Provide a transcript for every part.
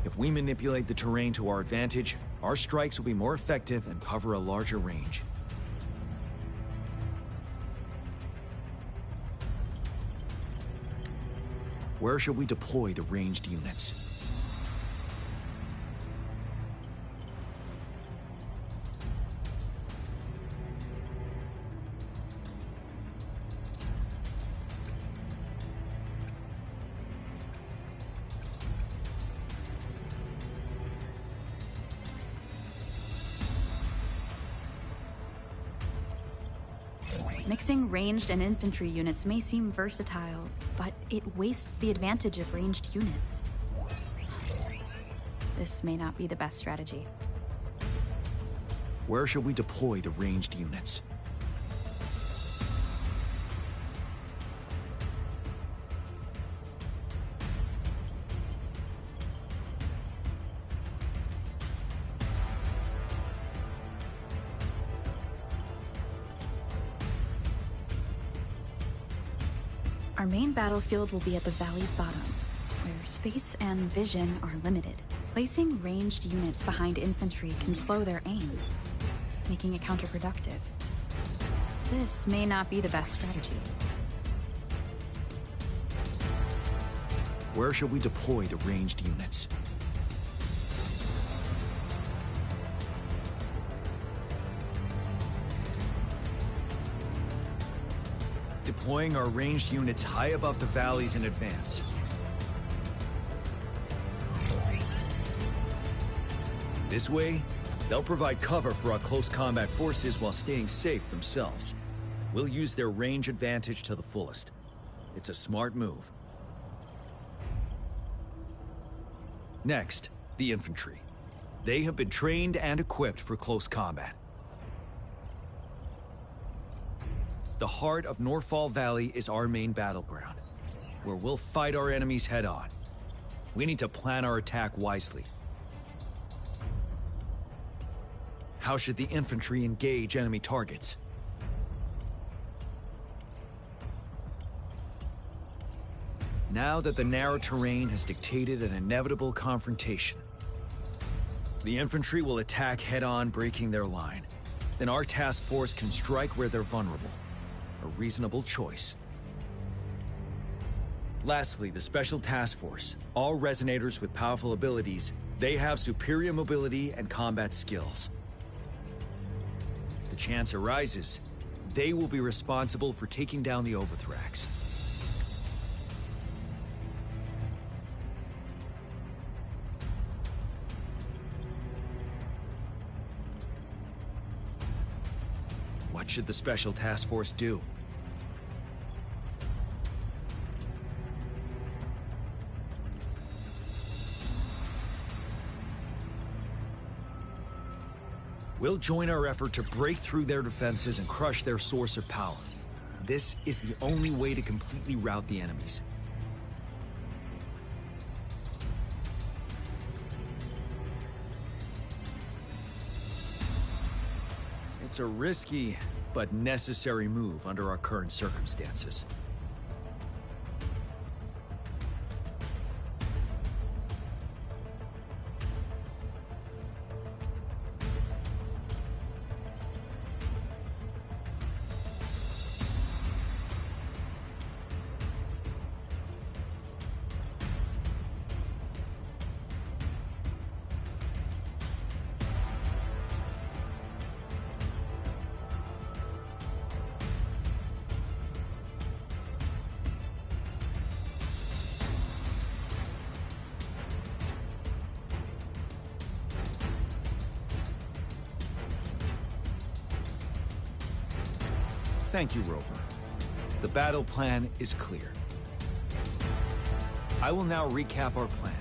If we manipulate the terrain to our advantage, our strikes will be more effective and cover a larger range. Where should we deploy the ranged units? Mixing ranged and infantry units may seem versatile, but it wastes the advantage of ranged units. This may not be the best strategy. Where should we deploy the ranged units? Our main battlefield will be at the valley's bottom, where space and vision are limited. Placing ranged units behind infantry can slow their aim, making it counterproductive. This may not be the best strategy. Where should we deploy the ranged units? Deploying our ranged units high above the valleys in advance. This way, they'll provide cover for our close combat forces while staying safe themselves. We'll use their range advantage to the fullest. It's a smart move. Next, the infantry. They have been trained and equipped for close combat. The heart of Norfall Valley is our main battleground, where we'll fight our enemies head-on. We need to plan our attack wisely. How should the infantry engage enemy targets? Now that the narrow terrain has dictated an inevitable confrontation, the infantry will attack head-on, breaking their line. Then our task force can strike where they're vulnerable. A reasonable choice. Lastly, the Special Task Force. All resonators with powerful abilities, they have superior mobility and combat skills. If the chance arises, they will be responsible for taking down the Overthrax. What should the Special Task Force do? We'll join our effort to break through their defenses and crush their source of power. This is the only way to completely rout the enemies. It's a risky, but necessary move under our current circumstances. Thank you, Rover. The battle plan is clear. I will now recap our plan.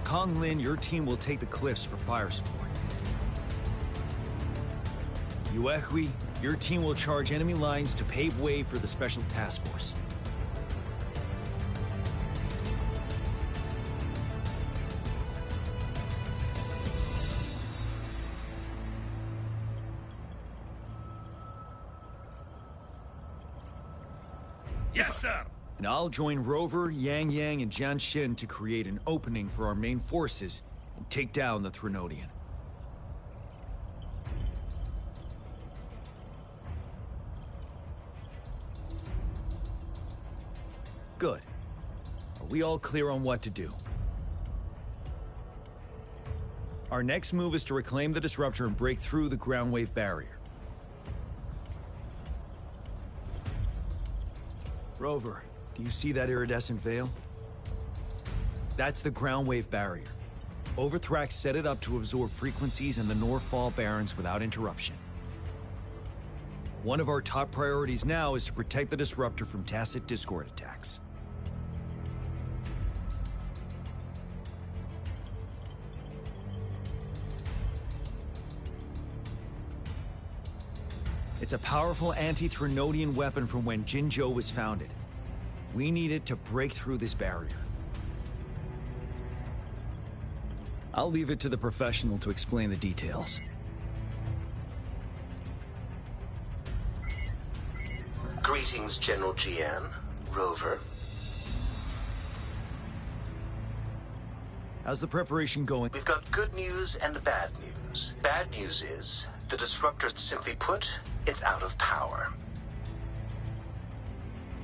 Kong Lin, your team will take the cliffs for fire support. Yuehui, your team will charge enemy lines to pave way for the Special Task Force. Yes, sir! And I'll join Rover, Yang Yang, and Jian Xin to create an opening for our main forces and take down the Threnodian. Good. Are we all clear on what to do? Our next move is to reclaim the disruptor and break through the ground wave barrier. Rover, do you see that iridescent veil? That's the ground wave barrier. Overthrax set it up to absorb frequencies in the Norfall Barrens without interruption. One of our top priorities now is to protect the disruptor from tacit discord attacks. It's a powerful anti-Threnodian weapon from when Jinzhou was founded. We need it to break through this barrier. I'll leave it to the professional to explain the details. Greetings, General Jian, Rover. How's the preparation going? We've got good news and bad news. Bad news is, the disruptor, simply put, it's out of power.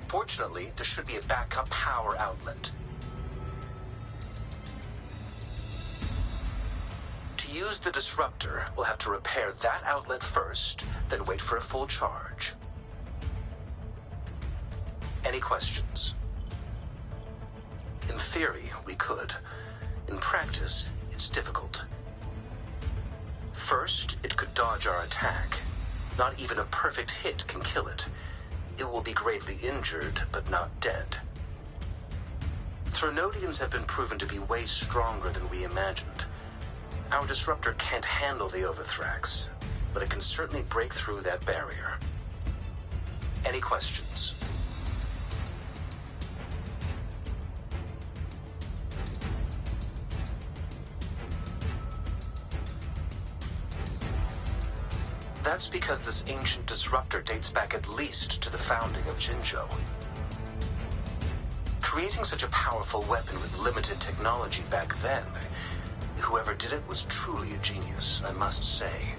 Fortunately, there should be a backup power outlet. To use the disruptor, we'll have to repair that outlet first, then wait for a full charge. Any questions? In theory, we could. In practice, it's difficult. First, it could dodge our attack. Not even a perfect hit can kill it. It will be gravely injured, but not dead. Threnodians have been proven to be way stronger than we imagined. Our disruptor can't handle the Overthrax, but it can certainly break through that barrier. Any questions? That's because this ancient disruptor dates back at least to the founding of Jinzhou. Creating such a powerful weapon with limited technology back then, whoever did it was truly a genius, I must say.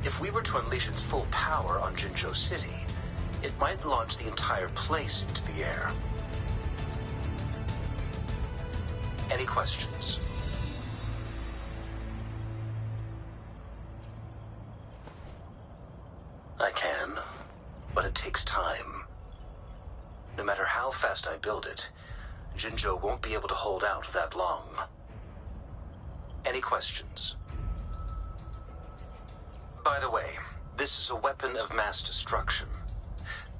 If we were to unleash its full power on Jinzhou City, it might launch the entire place into the air. Any questions? I can, but it takes time. No matter how fast I build it, Jinzhou won't be able to hold out that long. Any questions? By the way, this is a weapon of mass destruction.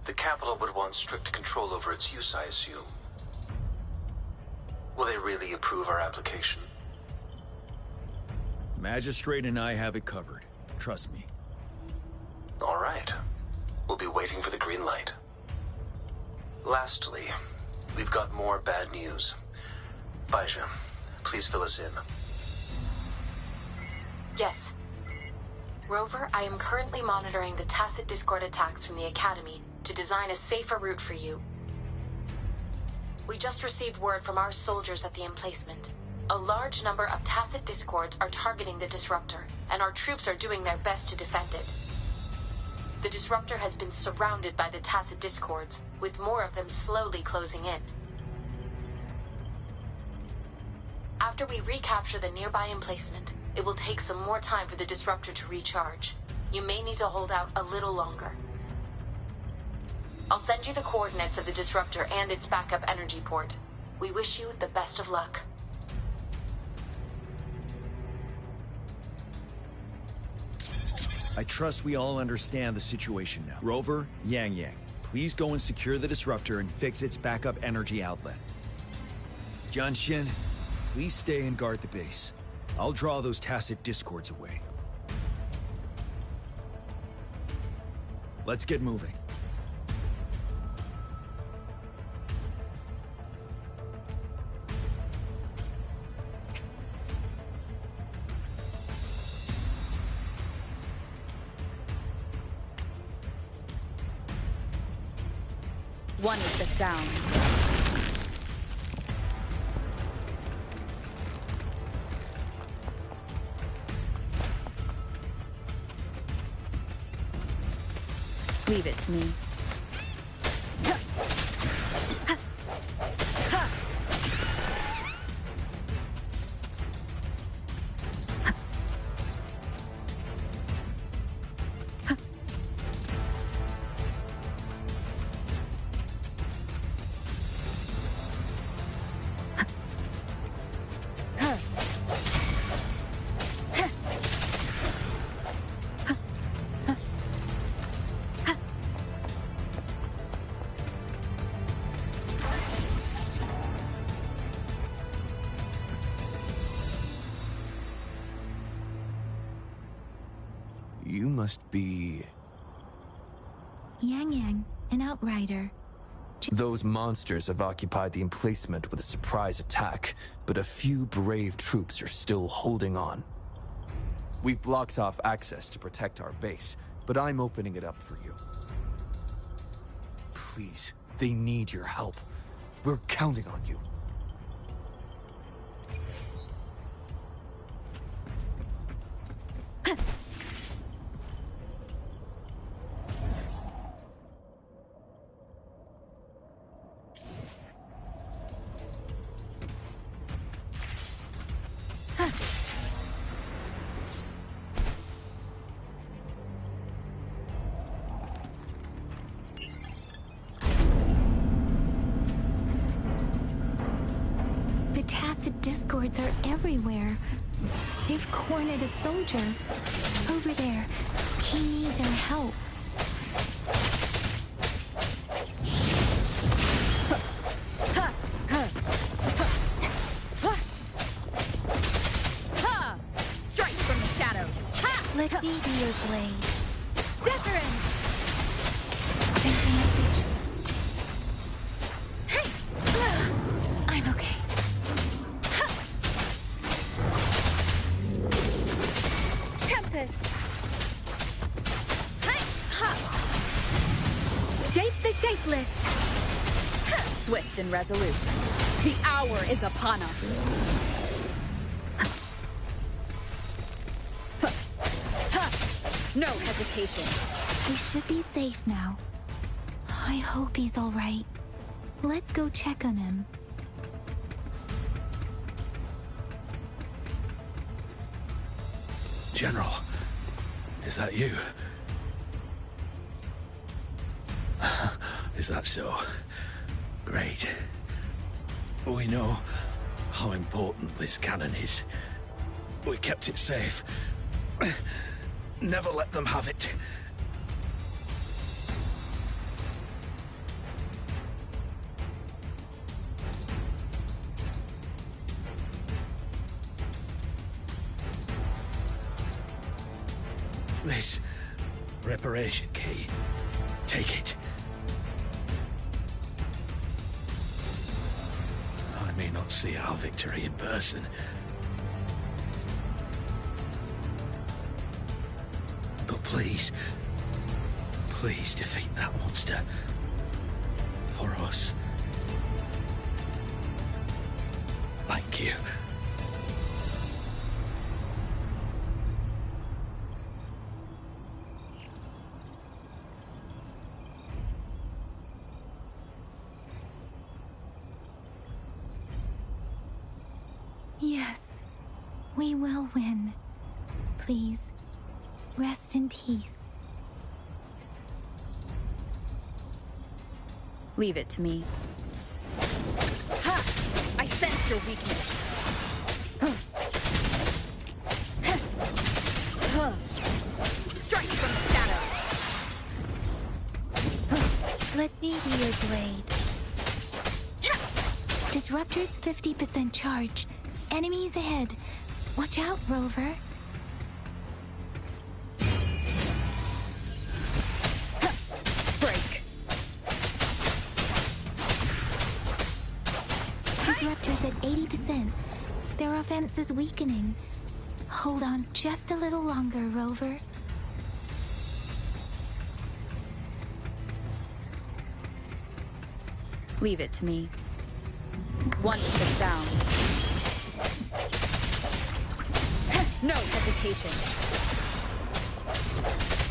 The capital would want strict control over its use, I assume. Will they really approve our application? Magistrate and I have it covered. Trust me. All right. We'll be waiting for the green light. Lastly, we've got more bad news. Baizha, please fill us in. Yes. Rover, I am currently monitoring the tacit discord attacks from the Academy to design a safer route for you. We just received word from our soldiers at the emplacement. A large number of tacit discords are targeting the disruptor, and our troops are doing their best to defend it. The disruptor has been surrounded by the tacit discords, with more of them slowly closing in. After we recapture the nearby emplacement, it will take some more time for the disruptor to recharge. You may need to hold out a little longer. I'll send you the coordinates of the disruptor and its backup energy port. We wish you the best of luck. I trust we all understand the situation now. Rover, Yang Yang, please go and secure the disruptor and fix its backup energy outlet. Jian Xin, please stay and guard the base. I'll draw those tacit discords away. Let's get moving. One is the sound. Leave it to me. You must be... Yang, an outrider. Those monsters have occupied the emplacement with a surprise attack, but a few brave troops are still holding on. We've blocked off access to protect our base, but I'm opening it up for you. Please, they need your help. We're counting on you. The tacit discords are everywhere. They've cornered a soldier. Over there. He needs our help. Strike from the shadows. Ha! Let me be your blade. Wuthering! Send a message. Hey! I'm okay. Tempest! Hey! Ha! Shape the shapeless! Swift and resolute. The hour is upon us. No hesitation. We should be safe now. I hope he's all right. Let's go check on him. General, is that you? Is that so? Great. We know how important this cannon is. We kept it safe. Never let them have it. This reparation key. Take it. I may not see our victory in person. But please, please defeat that monster. For us. Thank you. Yes, we will win. Please, rest in peace. Leave it to me. Ha! I sense your weakness. Strike from the shadows. Let me be your blade. Disruptor's 50% charge. Enemies ahead. Watch out, Rover. Break. Disruptor's at 80%. Their offense is weakening. Hold on just a little longer, Rover. Leave it to me. One with the sound. No hesitation.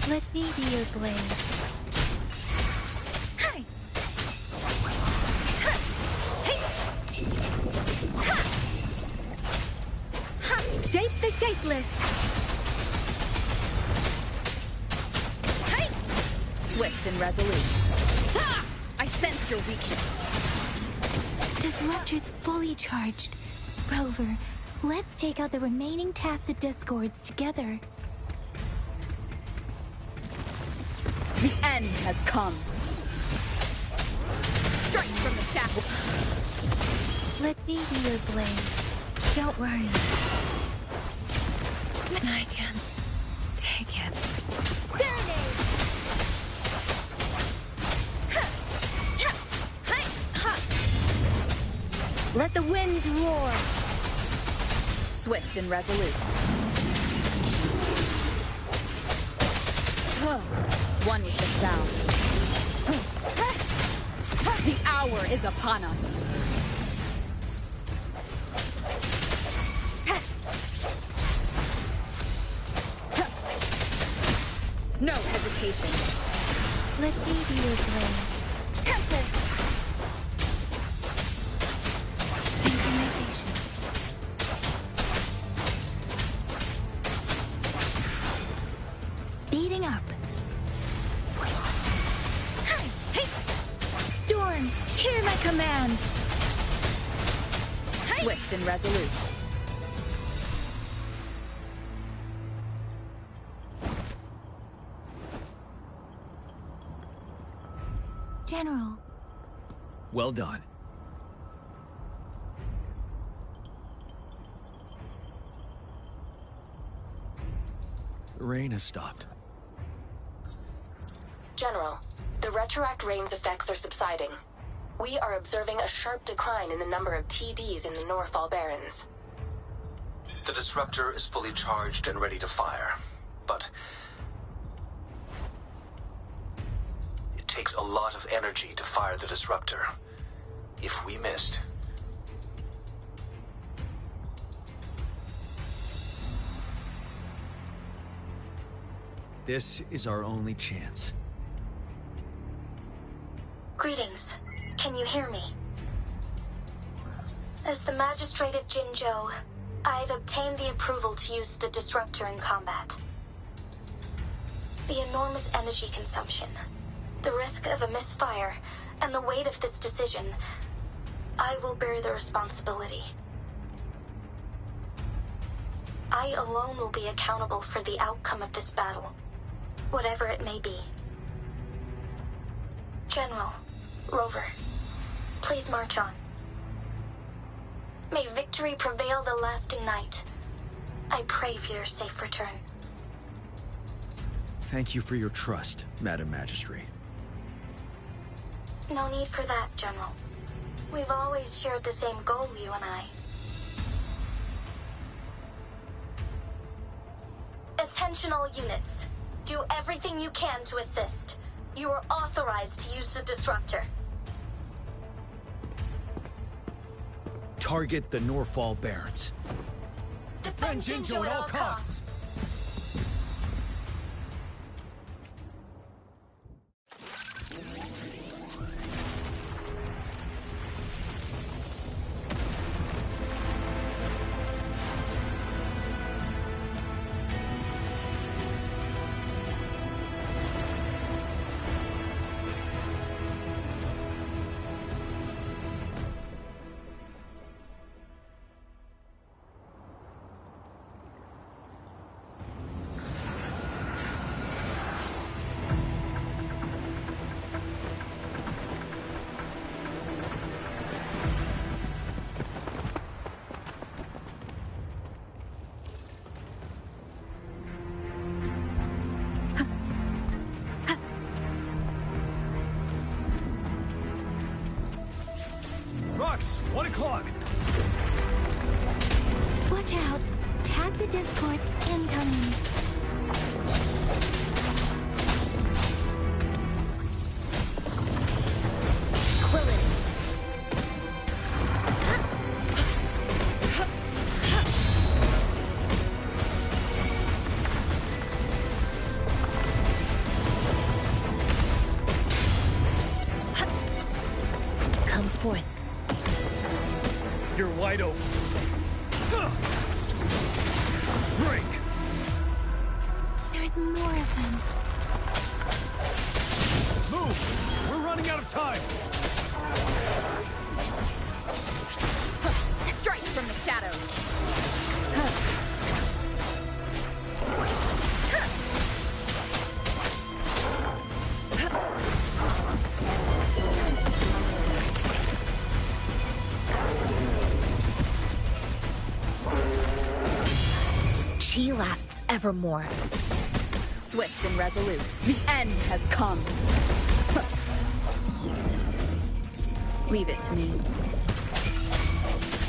Let me be your blade. Hi. Shape the shapeless. Hi. Swift and resolute. Ha! I sense your weakness. Disruptor's fully charged. Rover, let's take out the remaining tacit discords together. The end has come. Strike from the shackle. Let me be your blade. Don't worry. I can take it. Serenade! Let the winds roar. Swift and resolute. One with the sound. The hour is upon us. No hesitation. Let me be your blade. Tempest! Synchronization. Speeding up. Storm, hear my command. Swift and resolute. General. Well done. The rain has stopped. General, the retroact rain's effects are subsiding. We are observing a sharp decline in the number of TDs in the Northfall Barrens. The disruptor is fully charged and ready to fire, but it takes a lot of energy to fire the disruptor. If we missed, This is our only chance. Greetings. Can you hear me? As the Magistrate of Jinzhou, I've obtained the approval to use the disruptor in combat. The enormous energy consumption, the risk of a misfire, and the weight of this decision, I will bear the responsibility. I alone will be accountable for the outcome of this battle, whatever it may be. General, Rover, please march on. May victory prevail the lasting night. I pray for your safe return. Thank you for your trust, Madam Magistrate. No need for that, General. We've always shared the same goal, you and I. Attention all units. Do everything you can to assist. You are authorized to use the disruptor. Target the Northfall Barrens. Defend Jinzhou at all costs. Rux, 1 o'clock. Watch out. Tacit discords incoming. Quillen, going forth. You're wide open. Break! There's more of them. Move! We're running out of time! Strike from the shadows. Chi lasts evermore. Swift and resolute. The end has come. Leave it to me.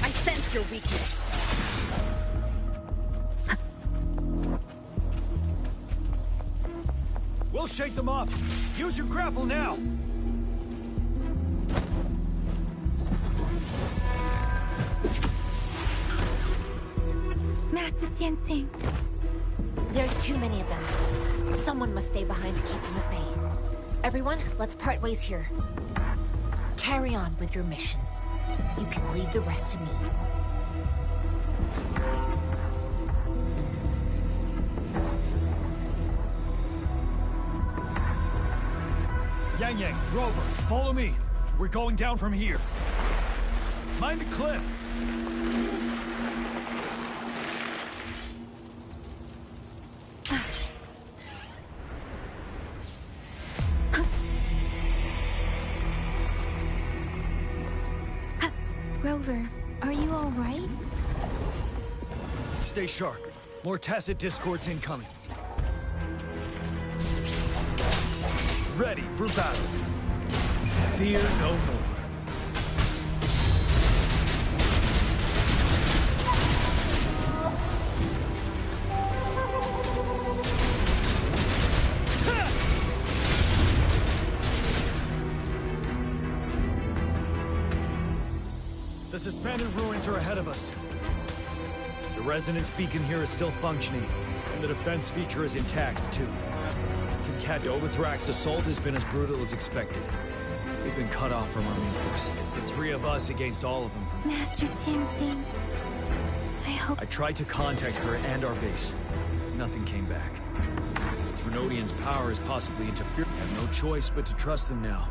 I sense your weakness. We'll shake them off! Use your grapple now! Master Tianxing. There's too many of them. Someone must stay behind to keep them at bay. Everyone, let's part ways here. Carry on with your mission. You can leave the rest to me. Yang, Rover, follow me. We're going down from here. Mind the cliff! Rover, are you all right? Stay sharp. More tacit discords incoming. Ready for battle. Fear no more. The suspended ruins are ahead of us. The resonance beacon here is still functioning, and the defense feature is intact, too. The Overthrax assault has been as brutal as expected. We've been cut off from our main force. It's the three of us against all of them from... Master Tianxing, I hope... I tried to contact her and our base. Nothing came back. Thrunodian's power is possibly interfering. I have no choice but to trust them now.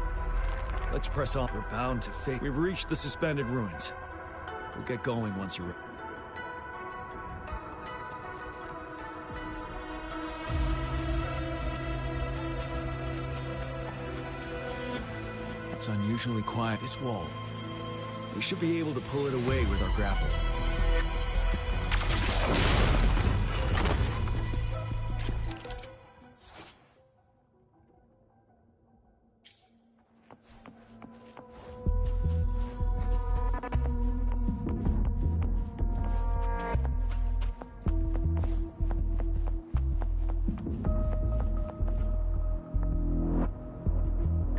Let's press on. We're bound to fate. We've reached the suspended ruins. We'll get going once you're ready. It's unusually quiet, this wall. We should be able to pull it away with our grapple.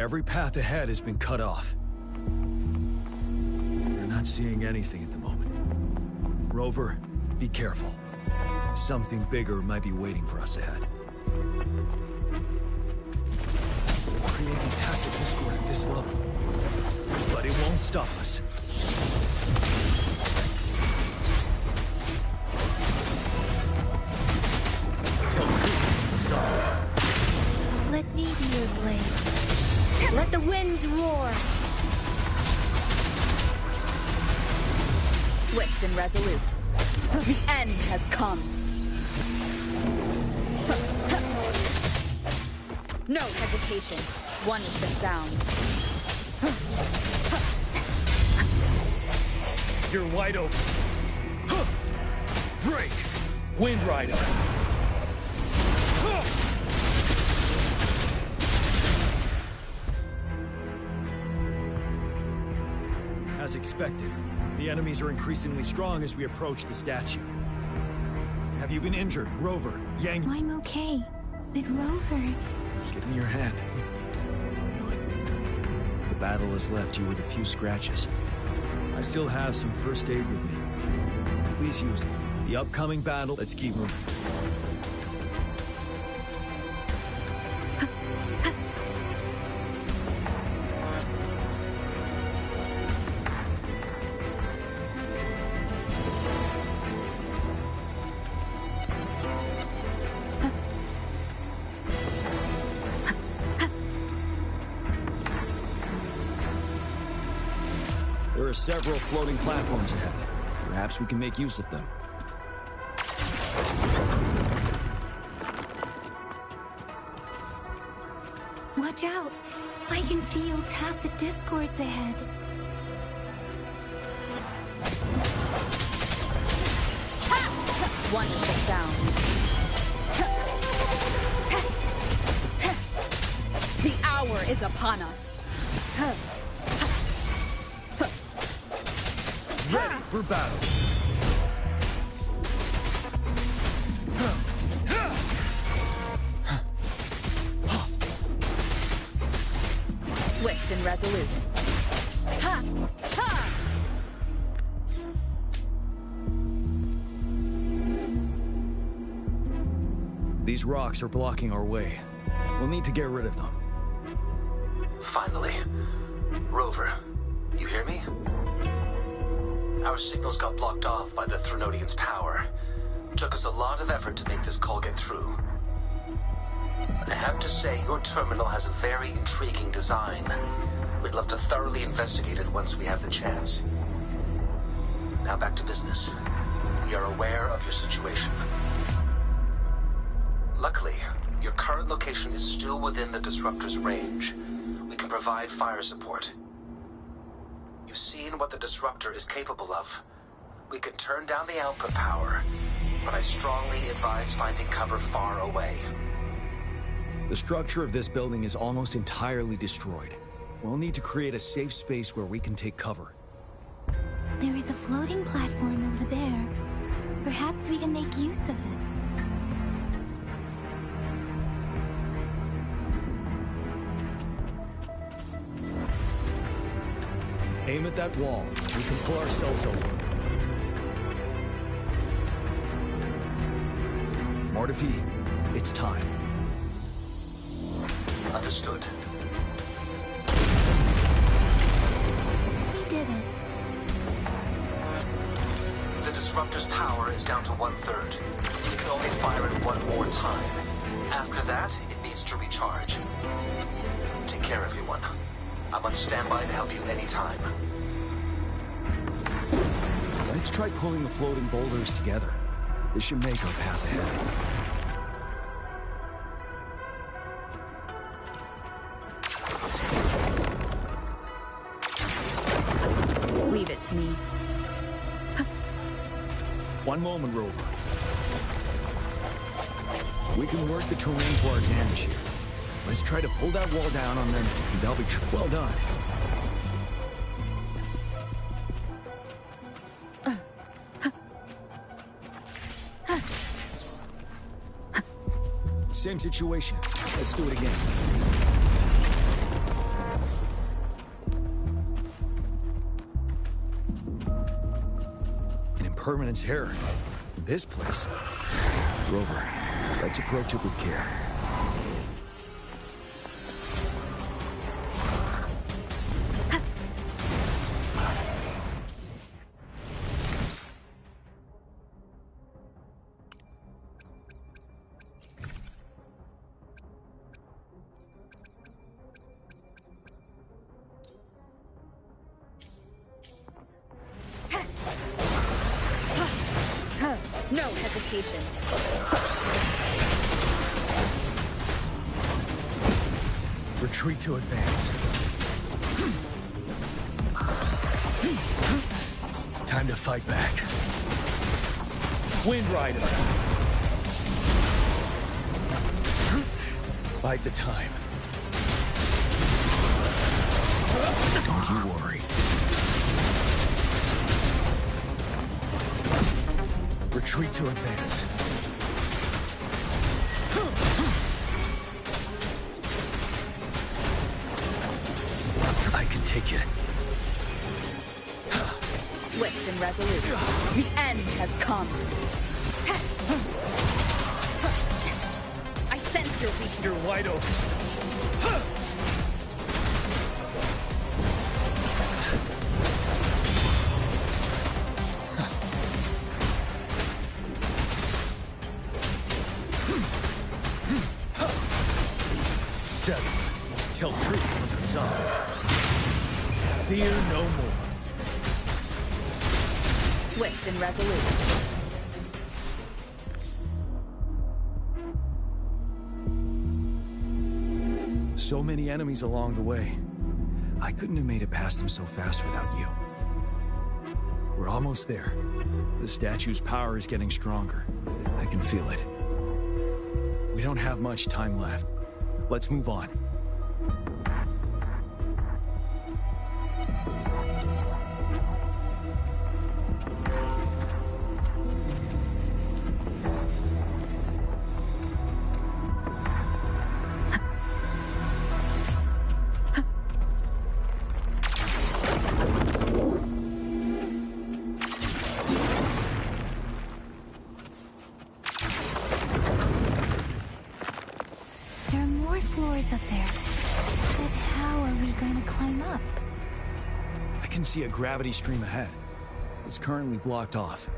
Every path ahead has been cut off. We're not seeing anything at the moment. Rover, be careful. Something bigger might be waiting for us ahead. We're creating tacit discord at this level. But it won't stop us. Till truth is solid. Let me be your blade. Let the winds roar! Swift and resolute. The end has come. No hesitation. One is the sound. You're wide open. Break! Wind Rider. As expected, the enemies are increasingly strong as we approach the statue. Have you been injured, Rover? Yang? I'm okay. But Rover... Give me your hand. Good. The battle has left you with a few scratches. I still have some first aid with me. Please use them. The upcoming battle, let's keep moving. There are several floating platforms ahead. Perhaps we can make use of them. Watch out! I can feel tacit discords ahead. Wonderful sound. The hour is upon us. Ready for battle. Swift and resolute. Ha! Ha! These rocks are blocking our way. We'll need to get rid of them. Finally. Rover, you hear me? Our signals got blocked off by the Threnodians' power. Took us a lot of effort to make this call get through. I have to say, your terminal has a very intriguing design. We'd love to thoroughly investigate it once we have the chance. Now back to business. We are aware of your situation. Luckily, your current location is still within the Disruptor's range. We can provide fire support. You've seen what the Disruptor is capable of. We can turn down the output power, but I strongly advise finding cover far away. The structure of this building is almost entirely destroyed. We'll need to create a safe space where we can take cover. There is a floating platform over there. Perhaps we can make use of it. Aim at that wall. We can pull ourselves over. Mortefi, it's time. Understood. We did it. The Disruptor's power is down to 1/3. We can only fire it one more time. After that, it needs to recharge. Take care, everyone. I'm on standby to help you anytime. Let's try pulling the floating boulders together. This should make our path ahead. Leave it to me. One moment, Rover. We can work the terrain to our advantage here. Let's try to pull that wall down on them, and they'll be well done. Same situation. Let's do it again. An impermanence error. This place. Rover, let's approach it with care. No hesitation. Retreat to advance. Time to fight back. Wind Rider. Bide the time. Don't you worry. Retreat to advance. I can take it. Swift and resolute. The end has come. I sense your weakness. You're wide open. Tell truth from the sun. Fear no more. Swift and resolute. So many enemies along the way. I couldn't have made it past them so fast without you. We're almost there. The statue's power is getting stronger. I can feel it. We don't have much time left. Let's move on. See a gravity stream ahead. It's currently blocked off.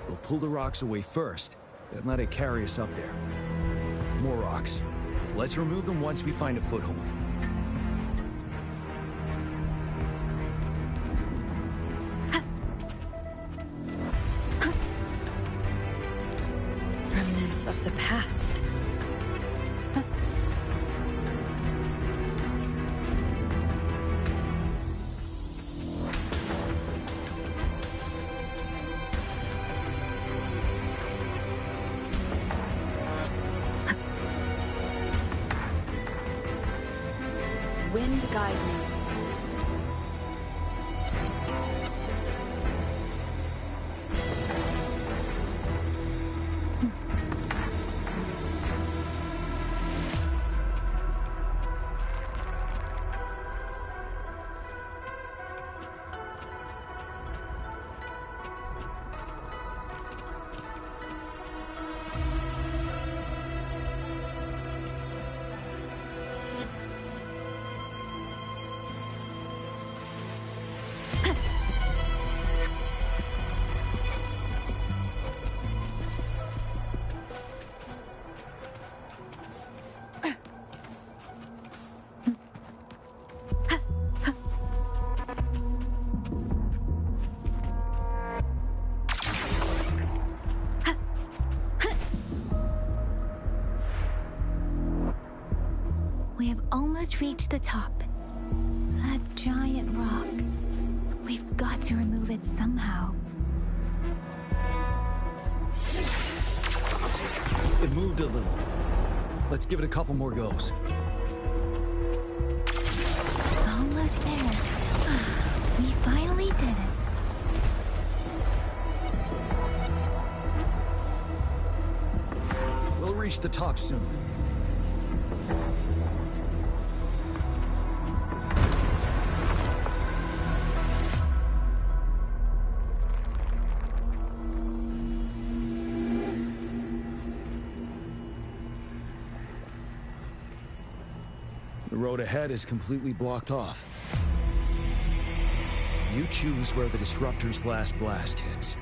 We'll pull the rocks away first, then let it carry us up there. More rocks. Let's remove them once we find a foothold. Remnants of the past. Wind guide me. We have almost reached the top. That giant rock. We've got to remove it somehow. It moved a little. Let's give it a couple more goes. Almost there. We finally did it. We'll reach the top soon. The road ahead is completely blocked off. You choose where the Disruptor's last blast hits.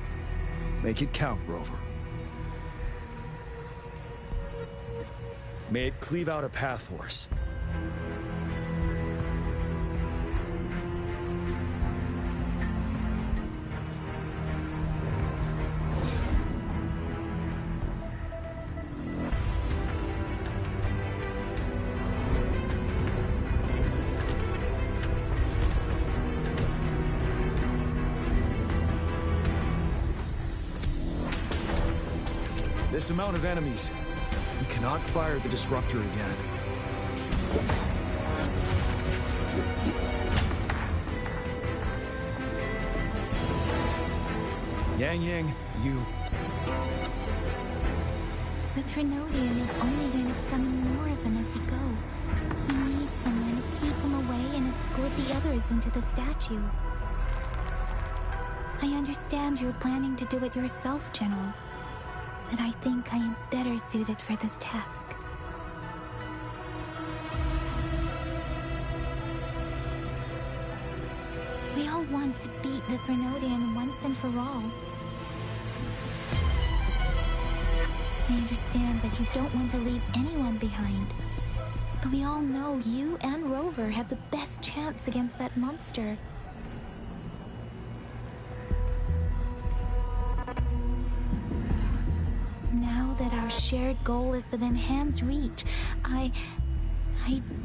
Make it count, Rover. May it cleave out a path for us. This amount of enemies, we cannot fire the Disruptor again. Yang, you... The Trinodian is only going to summon more of them as we go. We need someone to keep them away and escort the others into the statue. I understand you're planning to do it yourself, General. But I think I am better suited for this task. We all want to beat the Trinodian once and for all. I understand that you don't want to leave anyone behind. But we all know you and Rover have the best chance against that monster. that our shared goal is within hand's reach. I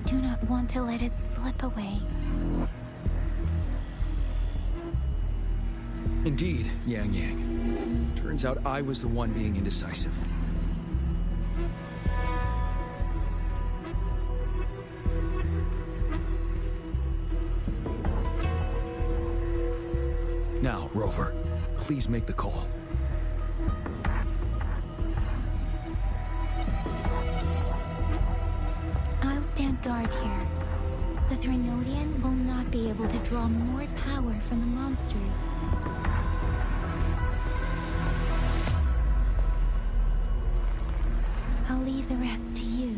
do not want to let it slip away. Indeed, Yang Yang. Turns out I was the one being indecisive. Now, Rover, please make the call. I'll stand guard here. The Threnodian will not be able to draw more power from the monsters. I'll leave the rest to you.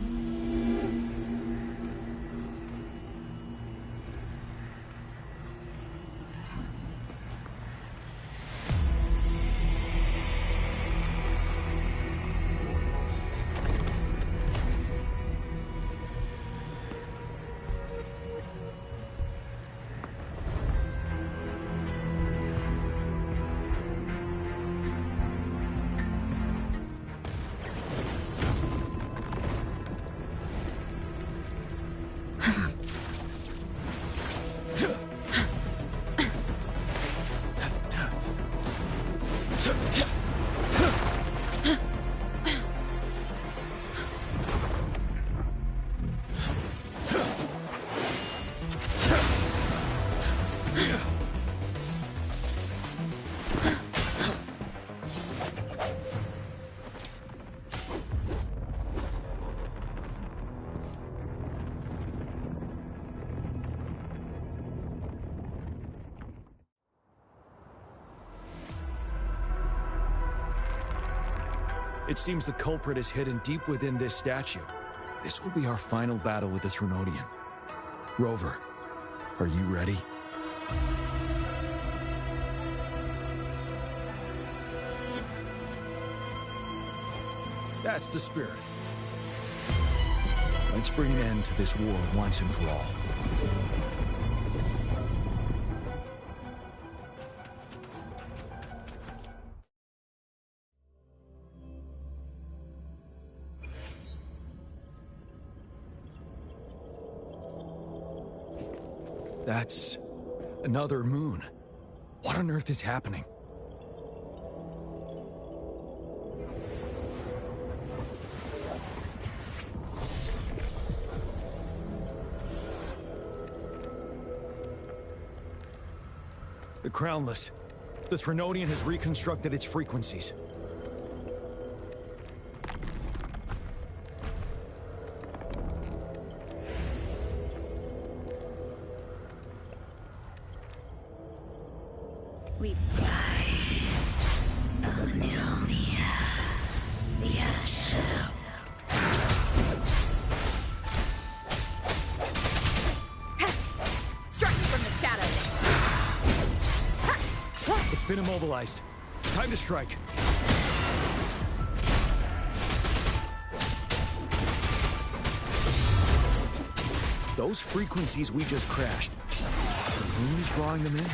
It seems the culprit is hidden deep within this statue. This will be our final battle with the Threnodian. Rover, are you ready? That's the spirit. Let's bring an end to this war once and for all. That's another moon. What on earth is happening? The Crownless. The Threnodian has reconstructed its frequencies. Leave. Strike from the shadows. It's been immobilized. Time to strike. Those frequencies we just crashed. The moon is drawing them in?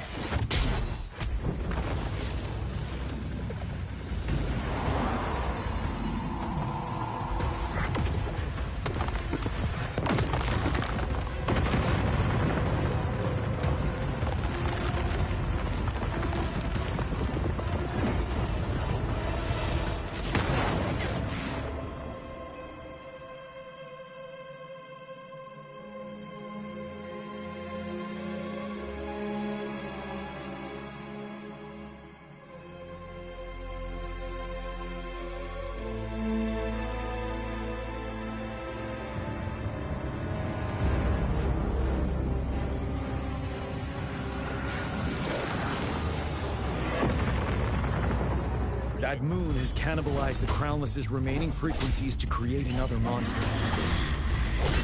That moon has cannibalized the Crownless's remaining frequencies to create another monster.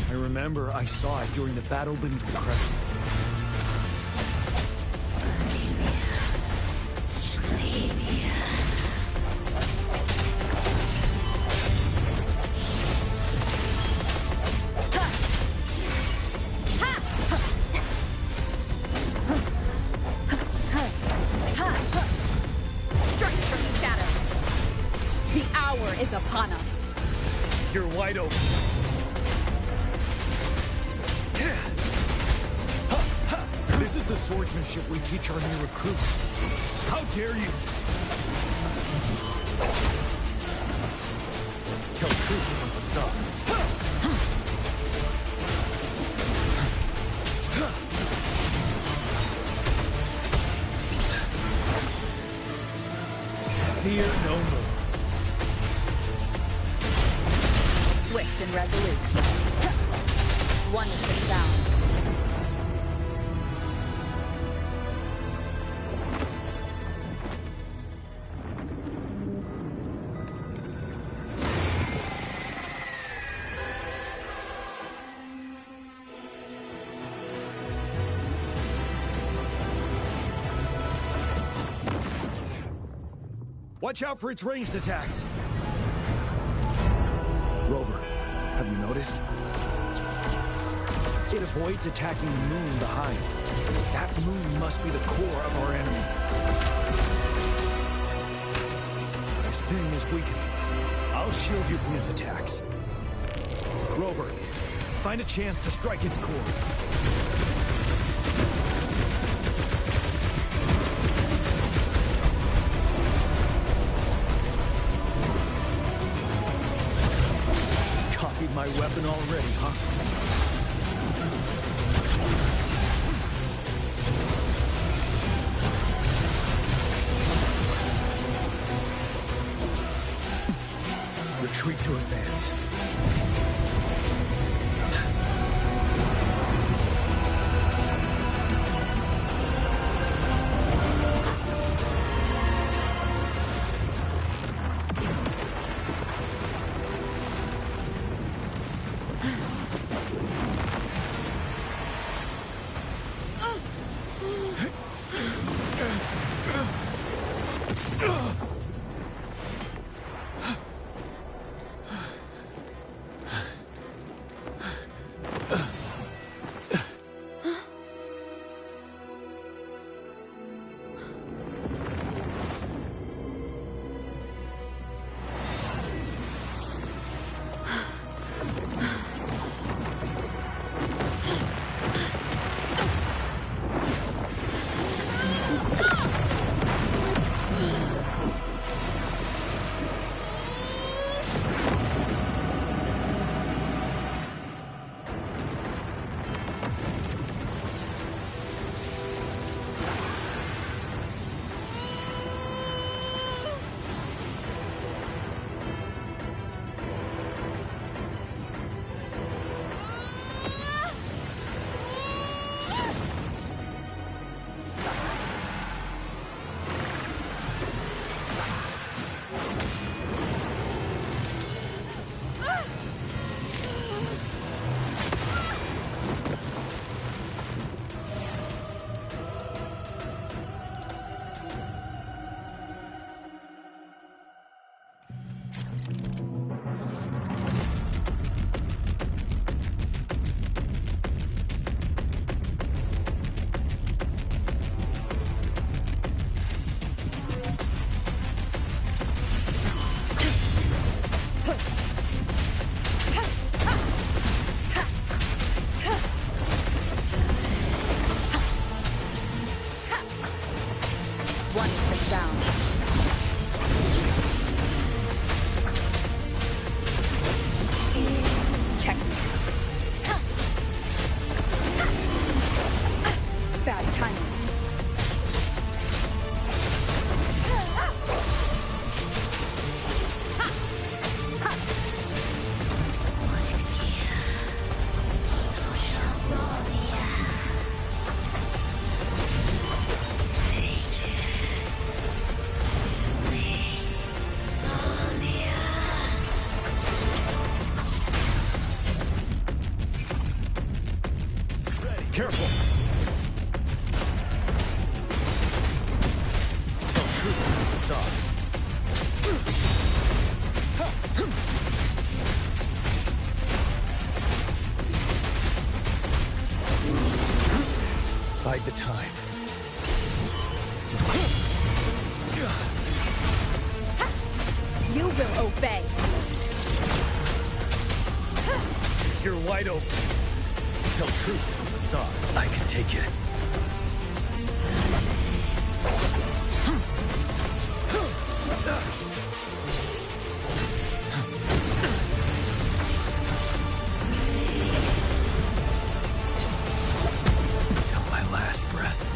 I remember I saw it during the battle beneath the crescent. Is upon us. You're wide open. This is the swordsmanship we teach our new recruits. How dare you? Tell truth from facade. Fear no more. Swift and resolute. One with the sound. Watch out for its ranged attacks. Rover, have you noticed? It avoids attacking the moon behind. That moon must be the core of our enemy. This thing is weakening. I'll shield you from its attacks. Rover, find a chance to strike its core. My weapon already, huh? Retreat to advance. Careful! Tell truth from the facade. Bide the time. You will obey. You're wide open. Tell truth from facade. I can take it. Until my last breath.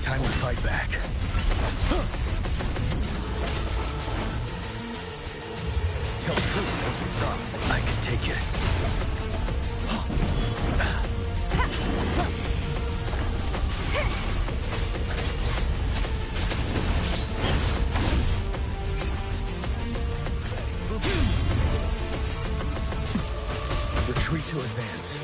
Time to fight back. Tell truth from facade. I can take it. Retreat to advance.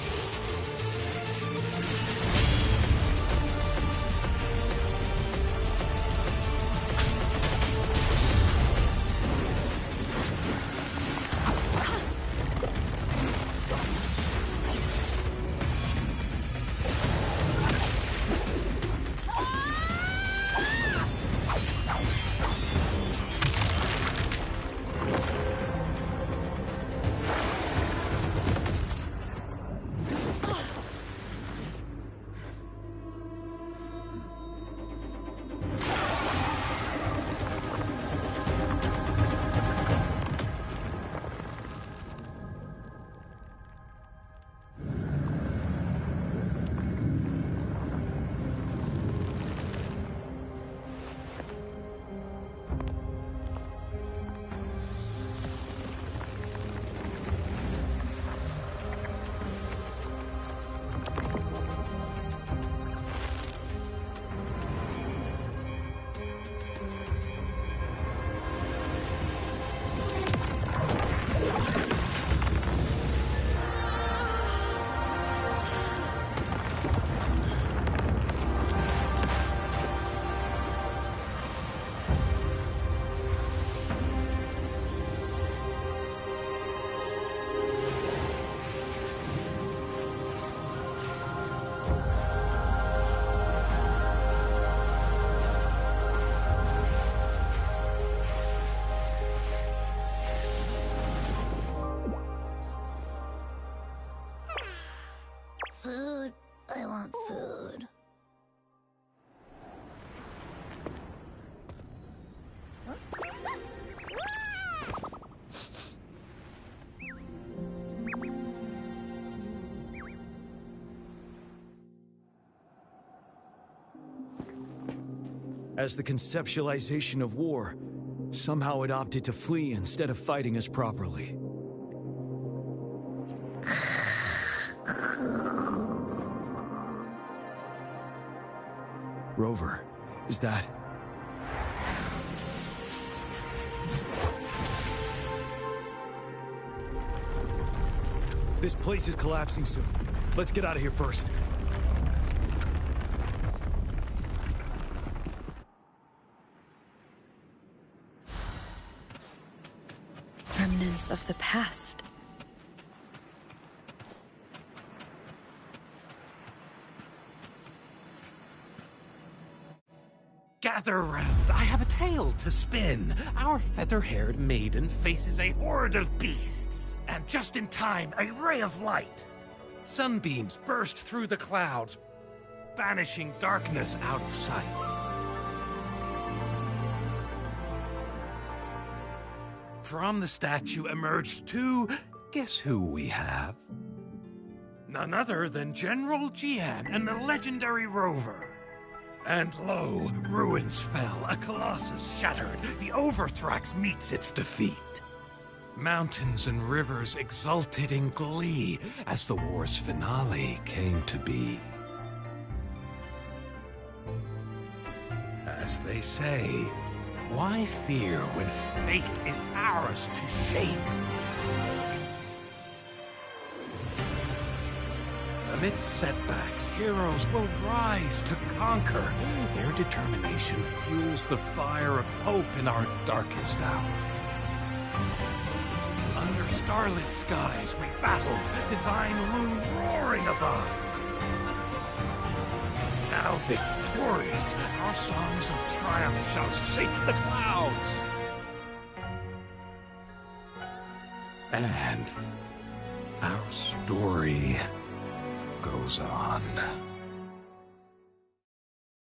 Food. I want food. As the conceptualization of war, somehow it opted to flee instead of fighting us properly. Rover, is that... This place is collapsing soon. Let's get out of here first. Remnants of the past. Gather round, I have a tale to spin. Our feather-haired maiden faces a horde of beasts. And just in time, a ray of light. Sunbeams burst through the clouds, banishing darkness out of sight. From the statue emerged two... Guess who we have? None other than General Jian and the legendary Rover. And lo, ruins fell, a colossus shattered, the Overthrax meets its defeat. Mountains and rivers exulted in glee as the war's finale came to be. As they say, why fear when fate is ours to shape? Amidst setbacks, heroes will rise to conquer. Their determination fuels the fire of hope in our darkest hour. Under starlit skies we battled, divine rune roaring above. Now victorious, our songs of triumph shall shake the clouds. And our story goes on.